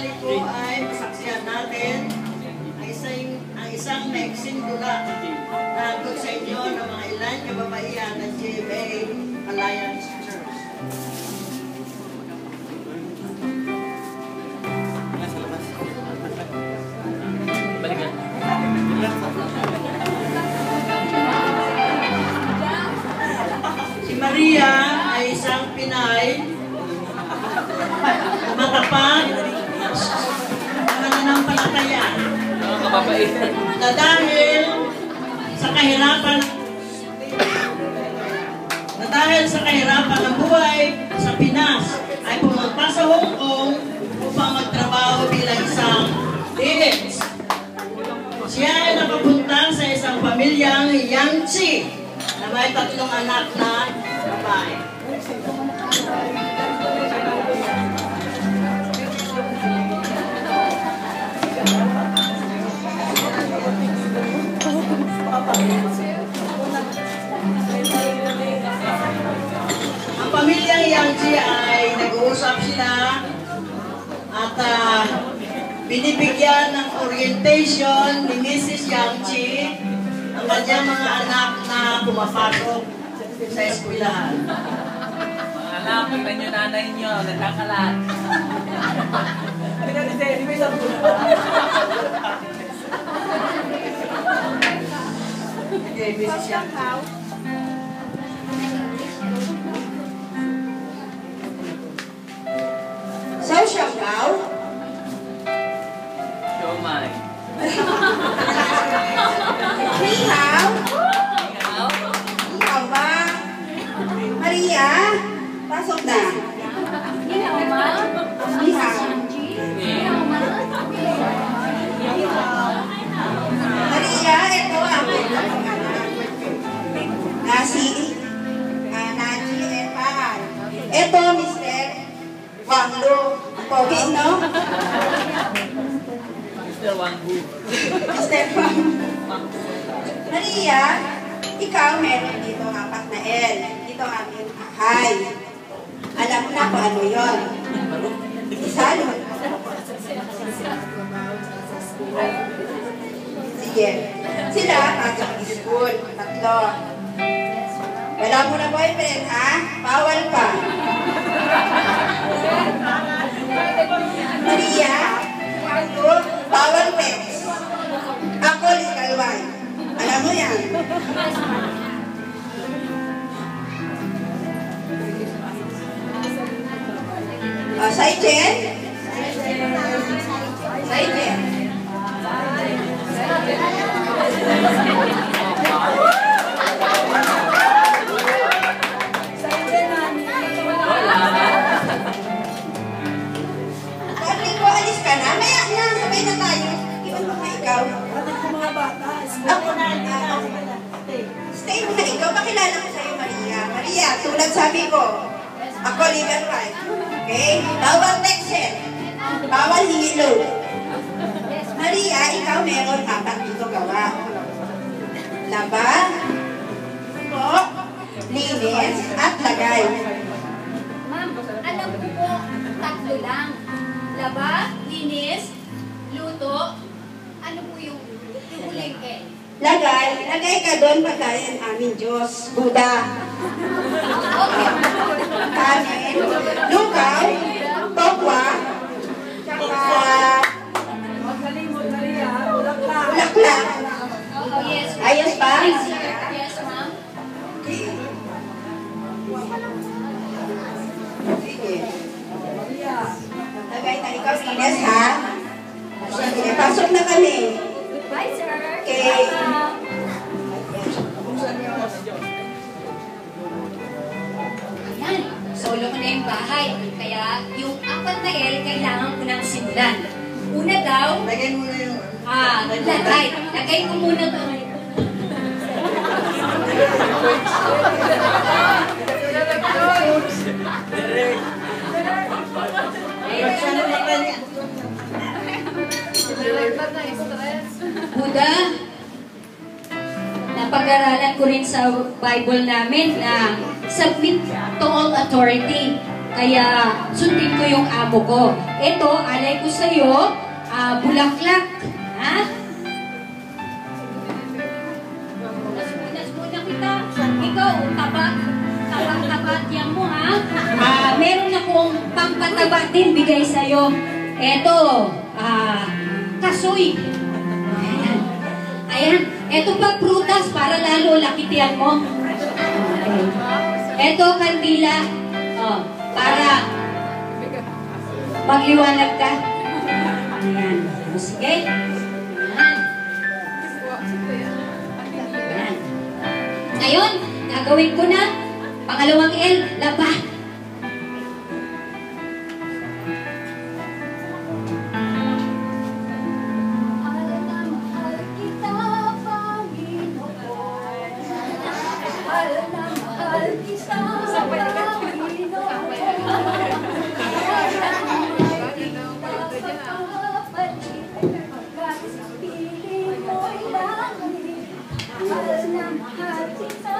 ibabalik ko ay masaksihan natin ang isang maiksing dula na agad sa inyo ng mga ilan kababaihan ng GMA Alliance Church. Si Maria ay isang Pinay matapang mananampalataya na dahil sa kahirapan ng buhay sa Pinas ay pumunta sa Hong Kong upang magtrabaho bilang isang dilit. Siya ay nakapunta sa isang pamilyang Yangtze na may 3 anak na babae. Ang pamilyang Yangtze ay nag-uusap sila at binibigyan ng orientation ni Mrs. Yangtze ang kanyang mga anak na pumapasok sa eskwelahan. Mga anak, tingnan nyo nanay nyo, nagkakalat. Okay, Mrs. Yangtze. Sao siya daw? Siomay. Ni hao? Ni hao ba? Maria, pasok na. Ni hao ma? Ni hao. Maria, ito ang nasi Naji and Paan. Ito, Mr. Wang Lu. Pogi, no? Mr. Wanggu. Mr. Wang. Maria, ikaw meron dito ang 4 na L. Dito ang aming ahay. Alam mo na kung ano yun. Isalot. Sige. Sila, pasok school. 3. Wala mo na boyfriend, ha? Bawal pa. Maria, ako, bawal pets. Ako, legal wife. Alam mo yan. Saijen? Saijen? Stay mo na ikaw. Pakilala ko sa'yo, Maria. Maria, tulad sabi ko, ako legal wife. Okay? Bawal texted. Bawal hilo. Maria, ikaw meron 4 dito gawa. Laba, po, linis, at lagay. Ma'am, alam ko po, 3 lang. Laba, linis, luto, ano po yung huling eh? Lagay ka doon pagkaya ang aming Diyos, Buddha. Kanin, lukaw, tokwa, tsaka bulaklak. Oh, yes. Ayos ba? Yes, ma'am. Sige. Lagay na ikaw, Ines, ha? Sige, pasok na kami. Goodbye, sir. Okay. Ayan, solo ko na yung bahay. Kaya yung 4 na L, kailangan ko nang simulan. Una daw, Lagay muna yung... lagay. Lagay ko muna to. Buddha, napag-aralan ko rin sa Bible namin na submit to all authority. Kaya sundin ko yung amo ko. ito, alay ko sa'yo, bulaklak. Ha? Punas muna kita. Ikaw, taba yan mo, ha? Meron akong pampataba din bigay sa'yo. Ito, kasoy. Ayan. Ito pa prutas para lalo lakitian mo. Ito, kandila. Para magliwanag ka. Ayan. Sige. Ayan. Ngayon, gagawin ko na. Pangalawang L, laba. Mahal na mahal kita.